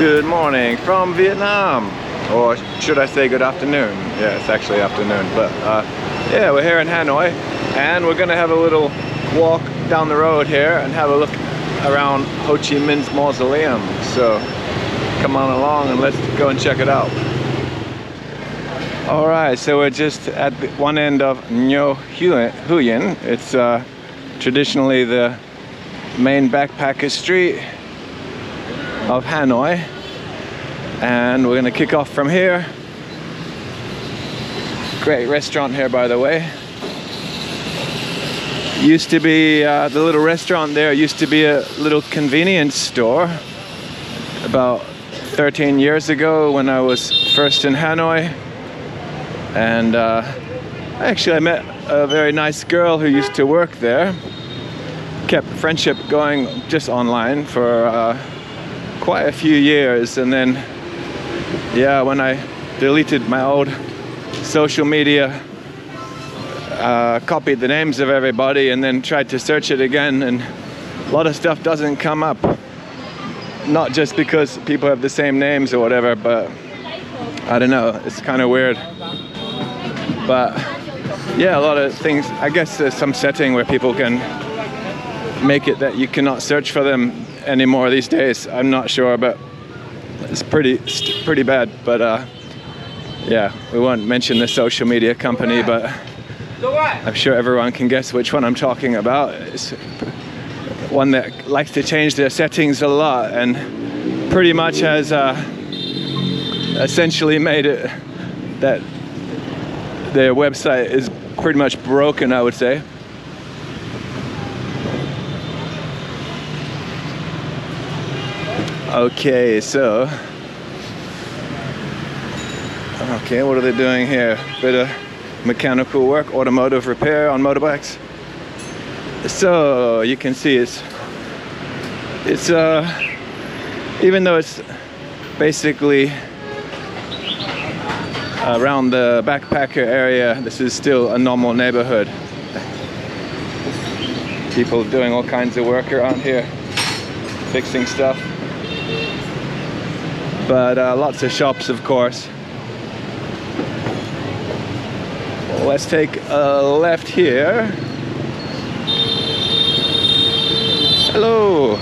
Good morning from Vietnam, or should I say good afternoon? Yeah, it's actually afternoon, but yeah, we're here in Hanoi, and we're gonna have a little walk down the road here and have a look around Ho Chi Minh's Mausoleum. So come on along and let's go and check it out. All right, so we're just at the one end of Ngo Huyen. It's traditionally the main backpacker street of Hanoi, and we're gonna kick off from here. Great restaurant here, by the way. Used to be the little restaurant there used to be a little convenience store about 13 years ago when I was first in Hanoi, and actually I met a very nice girl who used to work there. Kept friendship going just online for quite a few years, and then yeah, when I deleted my old social media, copied the names of everybody and then tried to search it again, and a lot of stuff doesn't come up, not just because people have the same names or whatever, but I don't know, it's kind of weird. But yeah, a lot of things, I guess there's some setting where people can make it that you cannot search for them anymore these days. I'm not sure, but it's pretty bad. But yeah, we won't mention the social media company, but I'm sure everyone can guess which one I'm talking about. It's one that likes to change their settings a lot and pretty much has essentially made it that their website is pretty much broken, I would say. Okay, so what are they doing here? Bit of mechanical work, automotive repair on motorbikes. So you can see it's even though it's basically around the backpacker area, this is still a normal neighborhood. People doing all kinds of work around here, fixing stuff. But lots of shops, of course. Well, let's take a left here. Hello.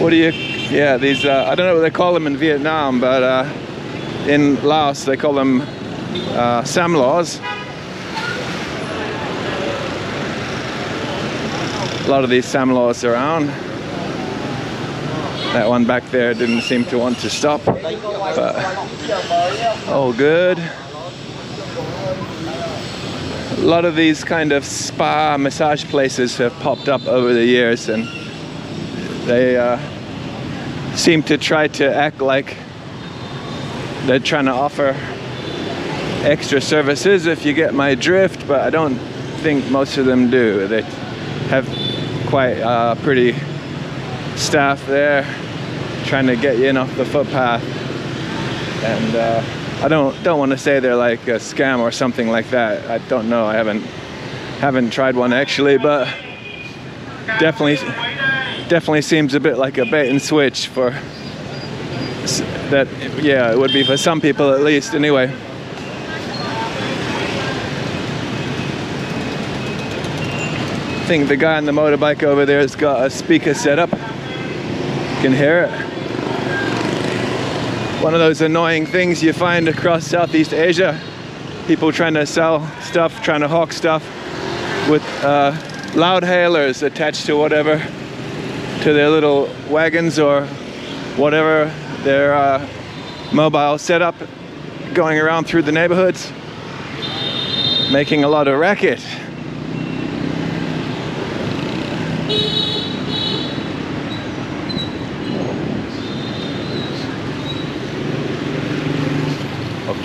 What do you? Yeah, these. I don't know what they call them in Vietnam, but in Laos they call them samlos. A lot of these samlos around. That one back there didn't seem to want to stop, but all good. A lot of these kind of spa massage places have popped up over the years, and they seem to try to act like they're trying to offer extra services, if you get my drift, but I don't think most of them do. They have quite pretty staff there trying to get you in off the footpath, and I don't want to say they're like a scam or something like that. I don't know, I haven't tried one actually, but definitely seems a bit like a bait and switch for that. Yeah, it would be for some people at least anyway. I think the guy on the motorbike over there has got a speaker set up. You can hear it. One of those annoying things you find across Southeast Asia. People trying to sell stuff, trying to hawk stuff with loud hailers attached to whatever, to their little wagons or whatever, their mobile setup, going around through the neighborhoods, making a lot of racket.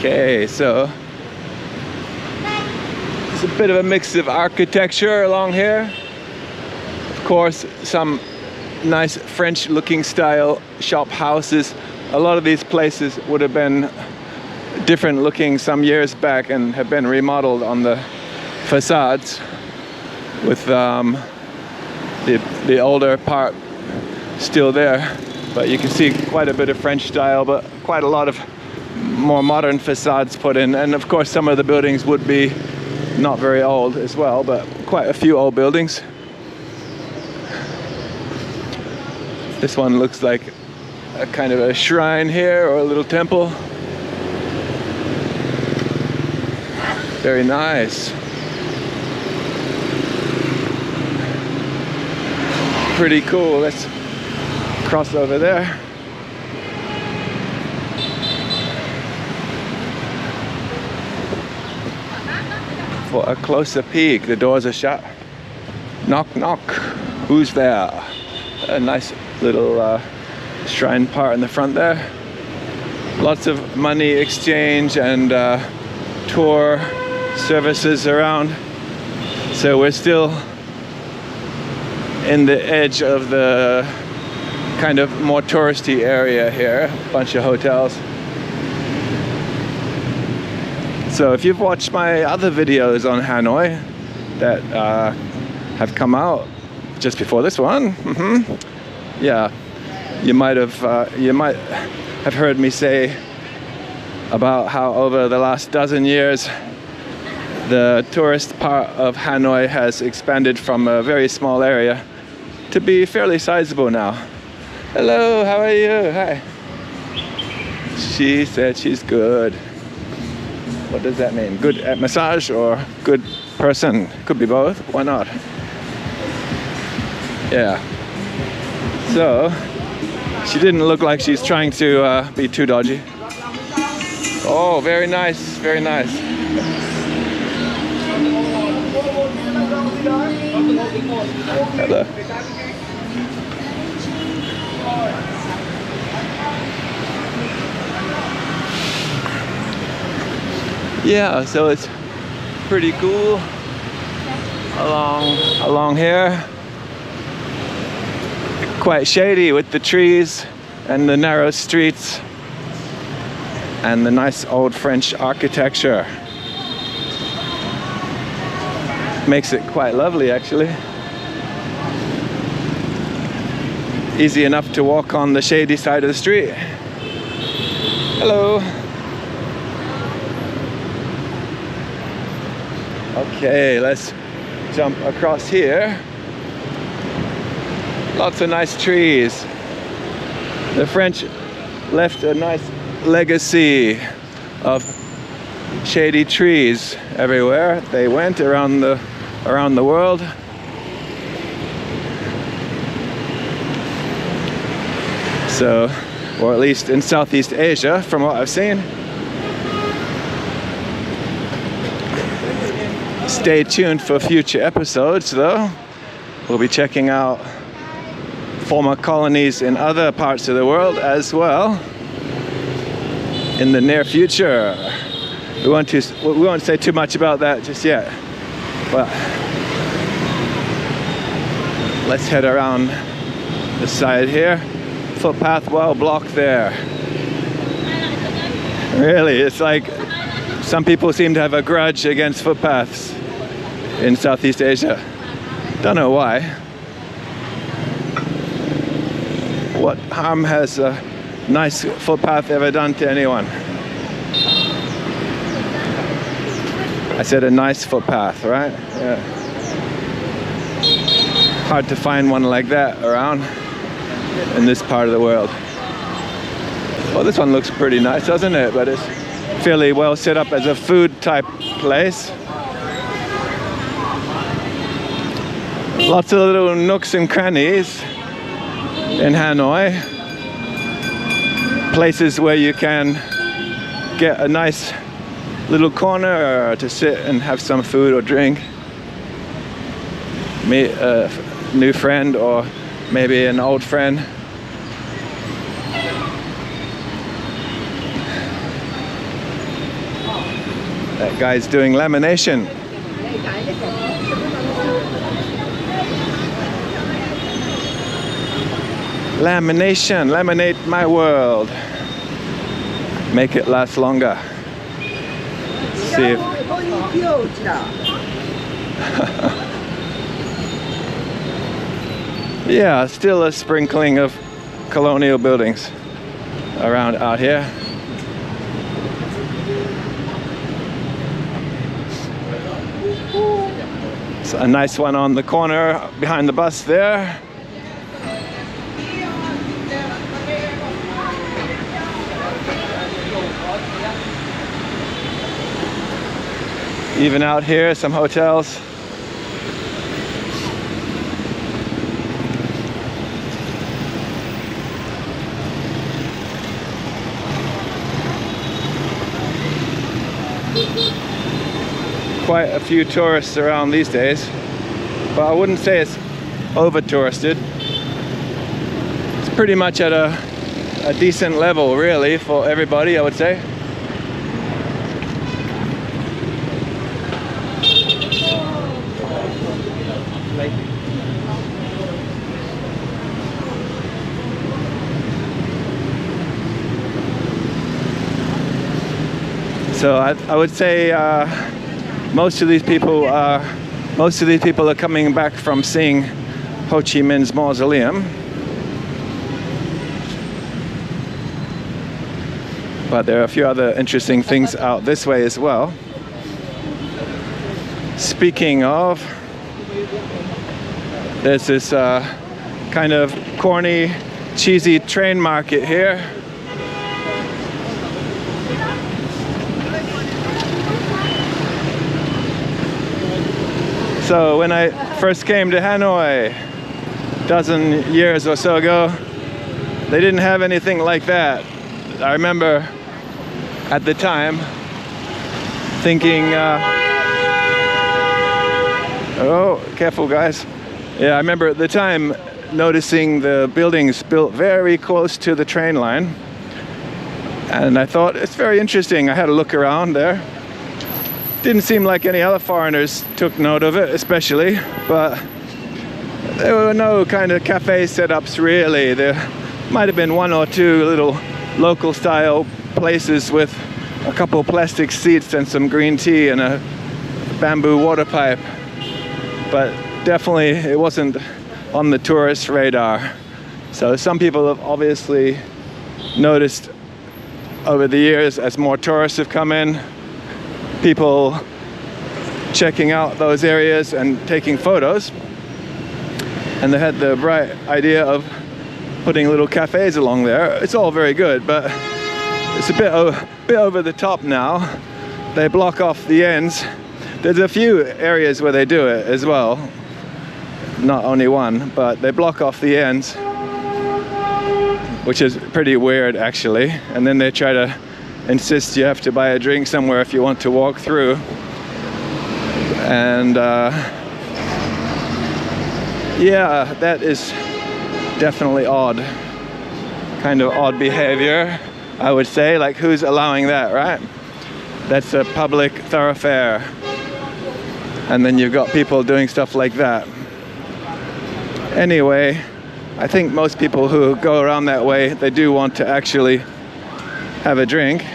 Okay, so it's a bit of a mix of architecture along here. Of course, some nice French-looking style shop houses. A lot of these places would have been different looking some years back and have been remodeled on the facades with the older part still there, but you can see quite a bit of French style, but quite a lot of more modern facades put in. And of course some of the buildings would be not very old as well, but quite a few old buildings. This one looks like a kind of a shrine here, or a little temple. Very nice. Pretty cool. Let's cross over there. For a closer peek. The doors are shut. Knock, knock. Who's there? A nice little shrine part in the front there. Lots of money exchange and tour services around. So we're still in the edge of the kind of more touristy area here. A bunch of hotels. So if you've watched my other videos on Hanoi that have come out just before this one, yeah, you might have heard me say about how over the last dozen years the tourist part of Hanoi has expanded from a very small area to be fairly sizable now. Hello, how are you? Hi. She said she's good. What does that mean? Good at massage or good person? Could be both. Why not? Yeah. So, she didn't look like she's trying to be too dodgy. Oh, very nice, very nice. Hello. Yeah, so it's pretty cool along here. Quite shady with the trees and the narrow streets and the nice old French architecture. Makes it quite lovely, actually. Easy enough to walk on the shady side of the street. Hello. Okay, let's jump across here. Lots of nice trees. The French left a nice legacy of shady trees everywhere they went around the world. So, or at least in Southeast Asia, from what I've seen. Stay tuned for future episodes, though. We'll be checking out former colonies in other parts of the world as well in the near future. We won't say too much about that just yet, but let's head around the side here. Footpath well blocked there. Really, it's like some people seem to have a grudge against footpaths in Southeast Asia. Don't know why. What harm has a nice footpath ever done to anyone? I said a nice footpath, right? Yeah. Hard to find one like that around in this part of the world. Well, this one looks pretty nice, doesn't it? But it's fairly well set up as a food type place. Lots of little nooks and crannies in Hanoi. Places where you can get a nice little corner to sit and have some food or drink. Meet a new friend or maybe an old friend. That guy's doing lamination. Lamination, laminate my world. Make it last longer. Let's see if Yeah, still a sprinkling of colonial buildings around out here. It's a nice one on the corner behind the bus there. Even out here, some hotels. Quite a few tourists around these days, but I wouldn't say it's over touristed. It's pretty much at a decent level really for everybody, I would say. So I would say most of these people are coming back from seeing Ho Chi Minh's mausoleum. But there are a few other interesting things out this way as well. Speaking of, there's this kind of corny, cheesy train market here. So when I first came to Hanoi a dozen years or so ago, they didn't have anything like that. I remember at the time thinking, oh, careful guys. Yeah, I remember at the time noticing the buildings built very close to the train line. And I thought, it's very interesting. I had a look around there. Didn't seem like any other foreigners took note of it, especially, but there were no kind of cafe setups really. There might have been one or two little local style places with a couple of plastic seats and some green tea and a bamboo water pipe, but definitely it wasn't on the tourist radar. So some people have obviously noticed over the years as more tourists have come in, people checking out those areas and taking photos, and they had the bright idea of putting little cafes along there. It's all very good, but it's a bit over the top now. They block off the ends. There's a few areas where they do it as well, not only one, but they block off the ends, which is pretty weird actually. And then they try to insist you have to buy a drink somewhere if you want to walk through. And yeah, that is definitely odd. Kind of odd behavior, I would say. Like, who's allowing that, right? That's a public thoroughfare. And then you've got people doing stuff like that. Anyway, I think most people who go around that way, they do want to actually have a drink.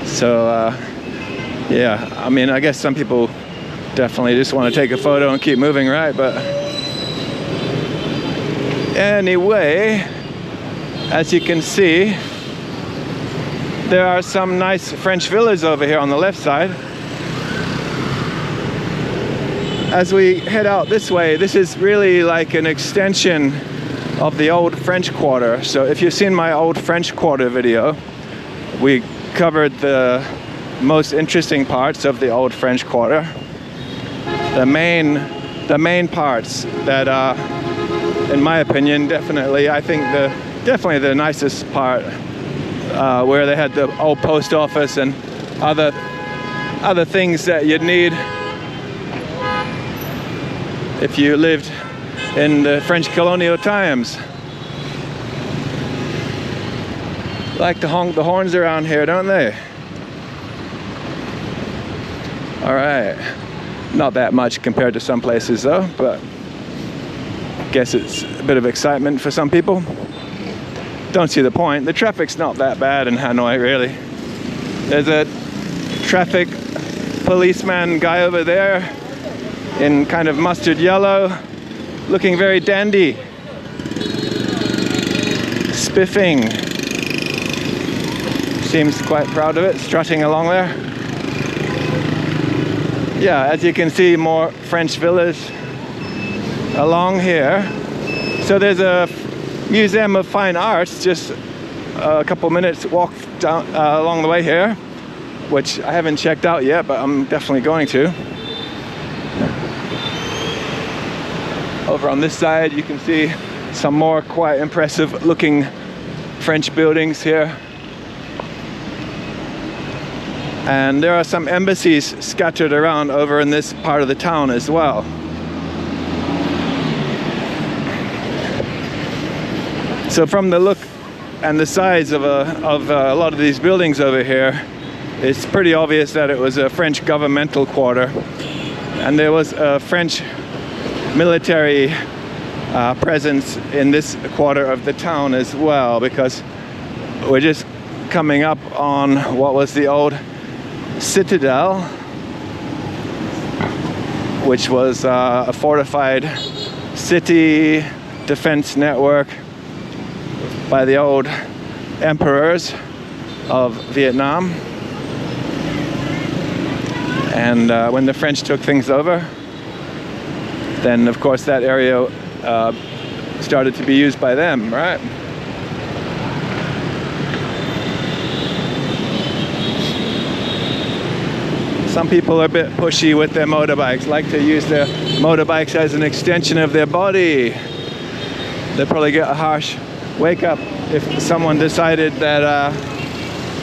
So yeah, I mean, I guess some people definitely just want to take a photo and keep moving, right? But anyway, as you can see, there are some nice French villas over here on the left side. As we head out this way, this is really like an extension of the old French Quarter. So if you've seen my old French Quarter video, we covered the most interesting parts of the old French Quarter. The main parts that are, in my opinion, definitely the nicest part, where they had the old post office and other things that you'd need if you lived in the French colonial times. Like to honk the horns around here, don't they? All right, not that much compared to some places though, but I guess it's a bit of excitement for some people. Don't see the point. The traffic's not that bad in Hanoi, really. There's a traffic policeman guy over there in kind of mustard yellow, looking very dandy. Spiffing. Seems quite proud of it, strutting along there. Yeah, as you can see, more French villas along here. So there's a museum of fine arts just a couple minutes walk down along the way here, which I haven't checked out yet, but I'm definitely going to. Over on this side you can see some more quite impressive looking French buildings here. And there are some embassies scattered around over in this part of the town as well. So from the look and the size of a lot of these buildings over here, it's pretty obvious that it was a French governmental quarter. And there was a French military presence in this quarter of the town as well, because we're just coming up on what was the old citadel, which was a fortified city defense network by the old emperors of Vietnam. And when the French took things over, then of course that area started to be used by them, right? Some people are a bit pushy with their motorbikes, like to use their motorbikes as an extension of their body. They'll probably get a harsh wake up if someone decided that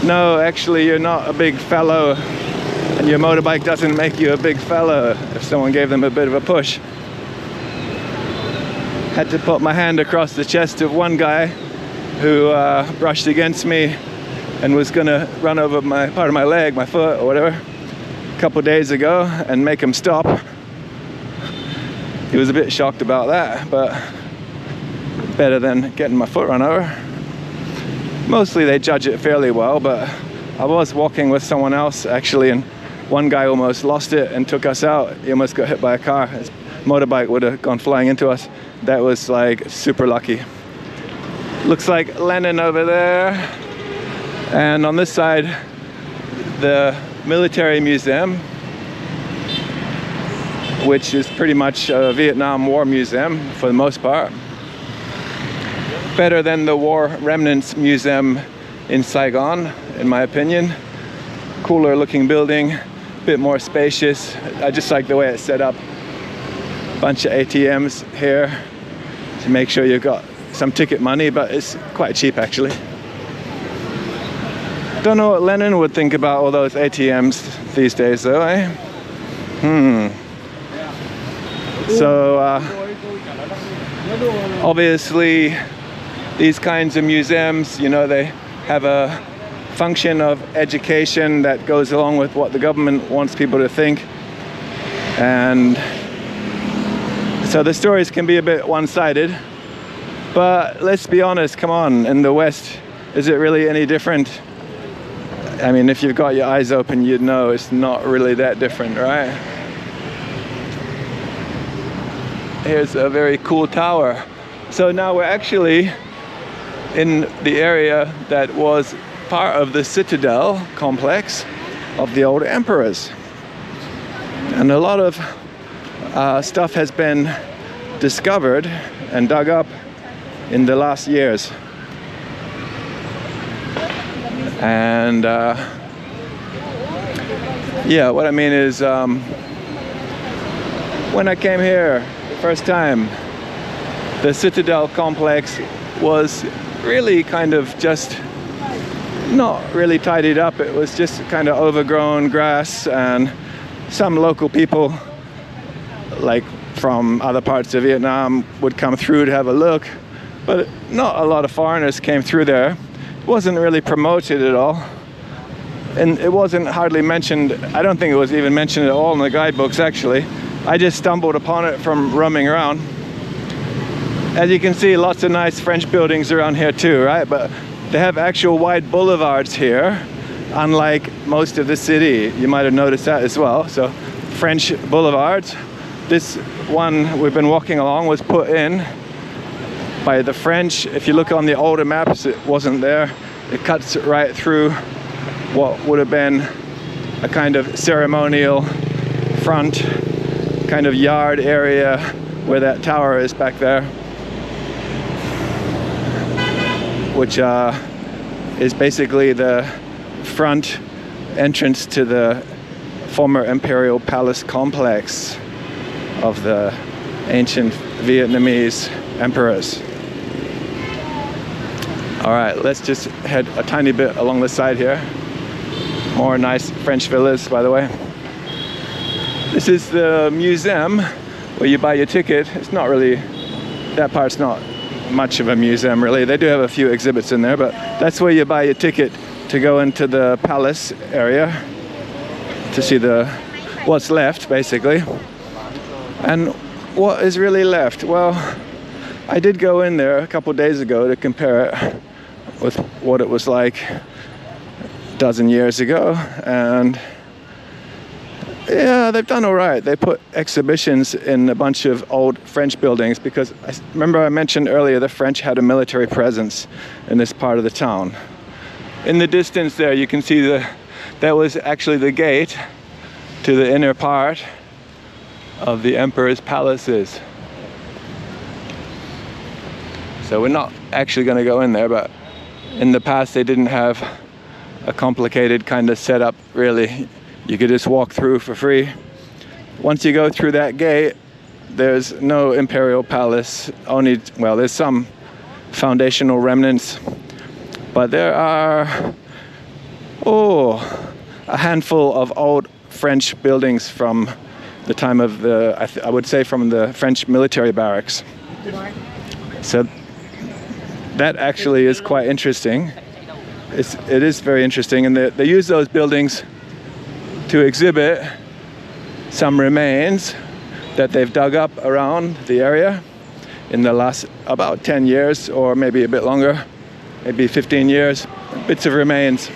no, actually you're not a big fellow and your motorbike doesn't make you a big fellow, if someone gave them a bit of a push. Had to put my hand across the chest of one guy who brushed against me and was gonna run over part of my leg, my foot or whatever, a couple days ago, and make him stop. He was a bit shocked about that, but better than getting my foot run over. Mostly they judge it fairly well, but I was walking with someone else actually, and one guy almost lost it and took us out. He almost got hit by a car. His motorbike would have gone flying into us. That was like super lucky. Looks like Lenin over there. And on this side, the military museum, which is pretty much a Vietnam War museum for the most part. Better than the War Remnants Museum in Saigon, in my opinion. Cooler looking building, a bit more spacious. I just like the way it's set up. Bunch of ATMs here to make sure you've got some ticket money, but it's quite cheap actually. Don't know what Lenin would think about all those ATMs these days though, eh? So obviously these kinds of museums, you know, they have a function of education that goes along with what the government wants people to think. And so the stories can be a bit one-sided, but let's be honest, come on, in the West, is it really any different? I mean, if you've got your eyes open, you'd know it's not really that different, right? Here's a very cool tower. So now we're actually in the area that was part of the citadel complex of the old emperors. And a lot of stuff has been discovered and dug up in the last years. And yeah, what I mean is when I came here the first time, the citadel complex was really kind of just not really tidied up. It was just kind of overgrown grass, and some local people, like from other parts of Vietnam, would come through to have a look, but not a lot of foreigners came through there. It wasn't really promoted at all, and it wasn't hardly mentioned. I don't think it was even mentioned at all in the guidebooks actually. I just stumbled upon it from roaming around. As you can see, lots of nice French buildings around here too, right? But they have actual wide boulevards here unlike most of the city. You might have noticed that as well. So French boulevards. This one we've been walking along was put in by the French. If you look on the older maps, it wasn't there. It cuts right through what would have been a kind of ceremonial front, kind of yard area where that tower is back there, which is basically the front entrance to the former imperial palace complex of the ancient Vietnamese emperors. All right, let's just head a tiny bit along the side here. More nice French villas, by the way. This is the museum where you buy your ticket. It's not really, that part's not much of a museum really. They do have a few exhibits in there, but that's where you buy your ticket to go into the palace area to see what's left, basically. And what is really left? Well, I did go in there a couple days ago to compare it with what it was like a dozen years ago, and yeah, they've done all right. They put exhibitions in a bunch of old French buildings because remember I mentioned earlier the French had a military presence in this part of the town. In the distance there you can see that was actually the gate to the inner part of the emperor's palaces. So we're not actually going to go in there, but in the past they didn't have a complicated kind of setup really. You could just walk through for free. Once you go through that gate, there's no imperial palace, only, well, there's some foundational remnants, but there are, a handful of old French buildings from the time of I would say from the French military barracks. So that actually is quite interesting. It is very interesting, and they use those buildings to exhibit some remains that they've dug up around the area in the last about 10 years, or maybe a bit longer, maybe 15 years, bits of remains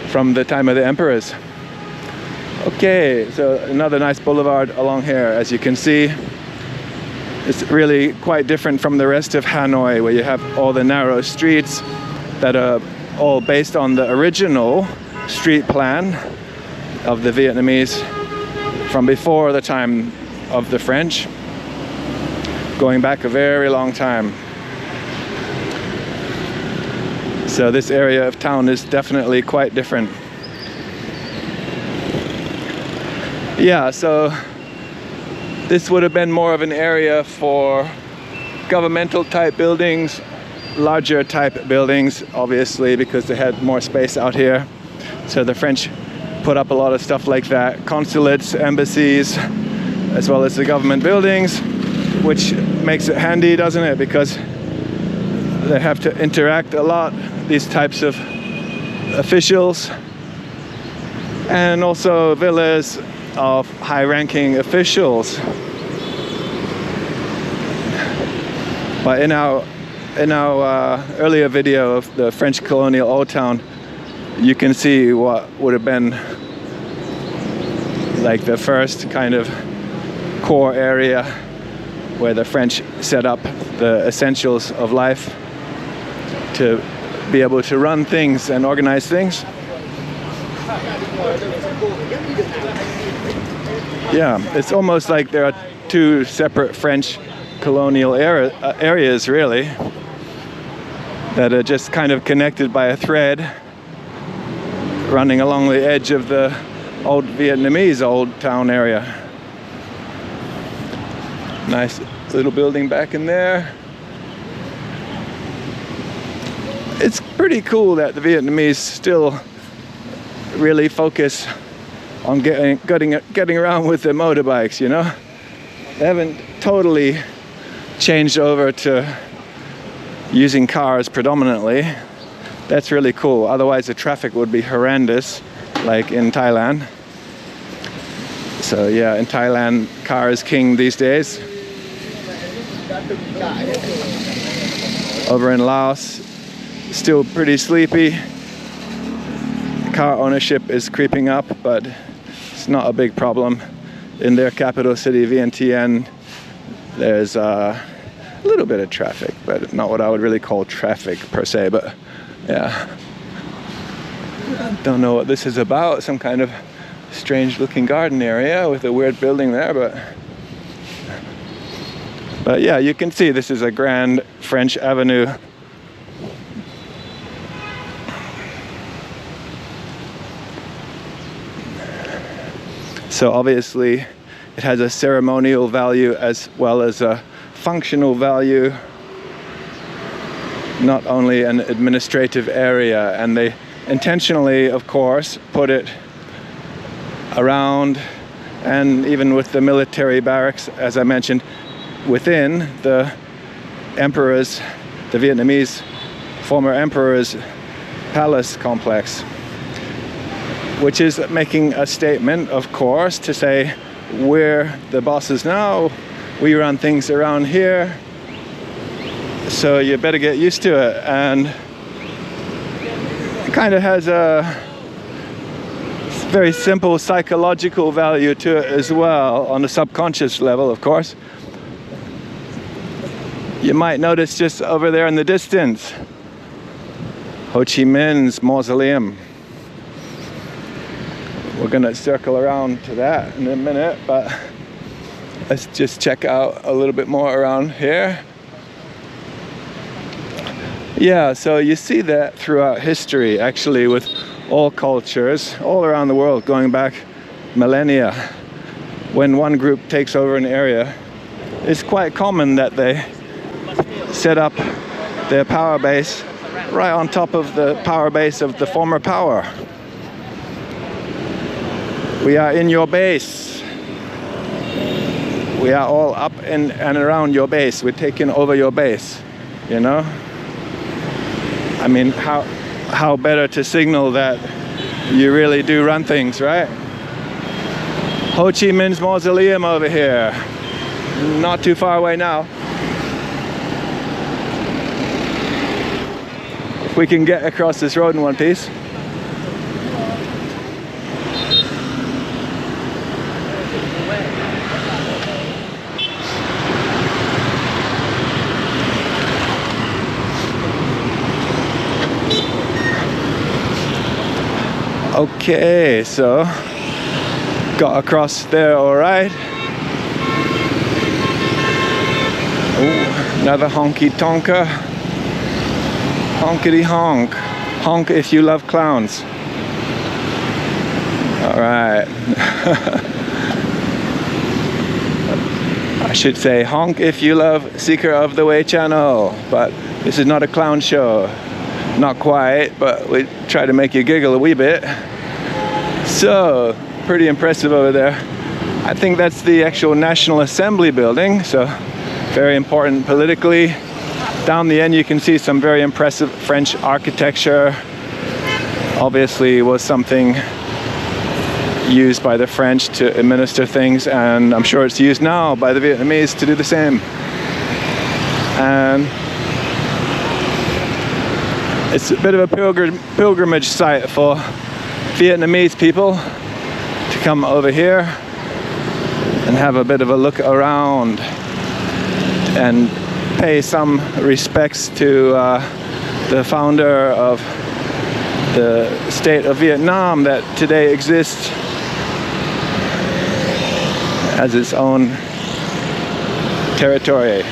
from the time of the emperors. Okay, so another nice boulevard along here, as you can see. It's really quite different from the rest of Hanoi, where you have all the narrow streets that are all based on the original street plan of the Vietnamese from before the time of the French, going back a very long time. So this area of town is definitely quite different. Yeah, so this would have been more of an area for governmental type buildings, larger type buildings, obviously, because they had more space out here. So the French put up a lot of stuff like that, consulates, embassies, as well as the government buildings, which makes it handy, doesn't it? Because they have to interact a lot, these types of officials, and also villas of high-ranking officials. But in our earlier video of the French Colonial Old Town, you can see what would have been like the first kind of core area where the French set up the essentials of life to be able to run things and organize things. Yeah, it's almost like there are two separate French colonial areas, really, that are just kind of connected by a thread running along the edge of the old Vietnamese old town area. Nice little building back in there. It's pretty cool that the Vietnamese still really focus on getting around with their motorbikes, you know? They haven't totally changed over to using cars predominantly. That's really cool. Otherwise the traffic would be horrendous, like in Thailand. So yeah, in Thailand, car is king these days. Over in Laos, still pretty sleepy. car ownership is creeping up, but it's not a big problem. In their capital city, Vientiane, there's a little bit of traffic, but not what I would really call traffic per se, but yeah. Don't know what this is about, some kind of strange looking garden area with a weird building there, but yeah, you can see this is a grand French avenue. So obviously it has a ceremonial value as well as a functional value, not only an administrative area, and they intentionally, of course, put it around, and even with the military barracks, as I mentioned, within the emperor's, the Vietnamese former emperor's palace complex, which is making a statement, of course, to say we're the bosses now, we run things around here, so you better get used to it. And it kind of has a very simple psychological value to it as well, on the subconscious level, of course. You might notice just over there in the distance, Ho Chi Minh's Mausoleum. We're gonna circle around to that in a minute, but let's just check out a little bit more around here. Yeah, so you see that throughout history, actually, with all cultures, all around the world, going back millennia. When one group takes over an area, it's quite common that they set up their power base right on top of the power base of the former power. We are in your base. We are all up and around your base. We're taking over your base, you know? I mean, how better to signal that you really do run things, right? Ho Chi Minh's Mausoleum over here. Not too far away now. If we can get across this road in one piece. Okay, so got across there all right. Oh, another honky tonker. Honkity honk. Honk if you love clowns. All right. I should say honk if you love Seeker of the Way channel, but this is not a clown show. Not quite, but we try to make you giggle a wee bit. So, pretty impressive over there. I think that's the actual National Assembly building, so very important politically. Down the end you can see some very impressive French architecture. Obviously was something used by the French to administer things, and I'm sure it's used now by the Vietnamese to do the same. And it's a bit of a pilgrimage site for Vietnamese people to come over here and have a bit of a look around and pay some respects to the founder of the state of Vietnam that today exists as its own territory.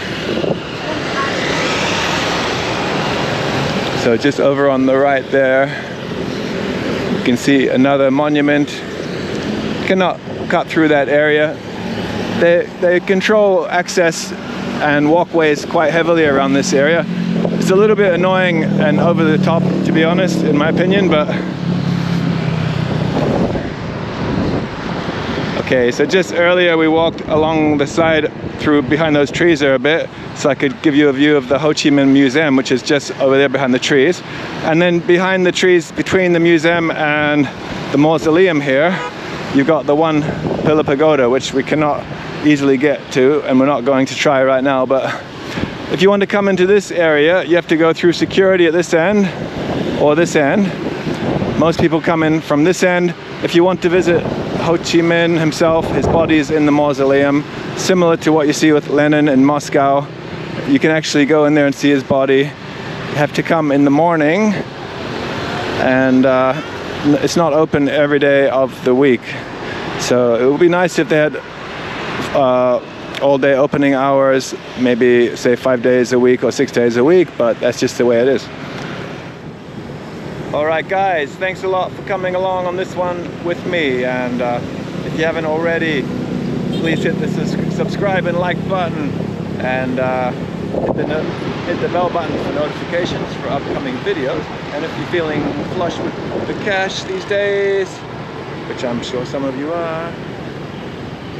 So just over on the right there, you can see another monument. Cannot cut through that area. They control access and walkways quite heavily around this area. It's a little bit annoying and over the top, to be honest, in my opinion, but okay, so just earlier we walked along the side through behind those trees there a bit, so I could give you a view of the Ho Chi Minh Museum, which is just over there behind the trees. And then behind the trees, between the museum and the mausoleum here, you've got the one pillar pagoda, which we cannot easily get to, and we're not going to try right now. But if you want to come into this area, you have to go through security at this end or this end, Most people come in from this end. If you want to visit Ho Chi Minh himself, his body is in the mausoleum, similar to what you see with Lenin in Moscow. You can actually go in there and see his body. You have to come in the morning, and it's not open every day of the week. So it would be nice if they had all day opening hours, maybe say 5 days a week or 6 days a week, but that's just the way it is. Alright guys, thanks a lot for coming along on this one with me, and if you haven't already, please hit the subscribe and like button, and hit the bell button for notifications for upcoming videos. And if you're feeling flush with the cash these days, which I'm sure some of you are,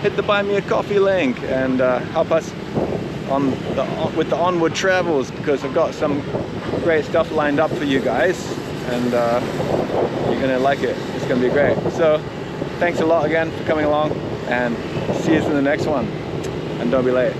hit the buy me a coffee link and help us with the onward travels, because I've got some great stuff lined up for you guys, and you're gonna like it. It's gonna be great. So thanks a lot again for coming along, and see you in the next one, and don't be late.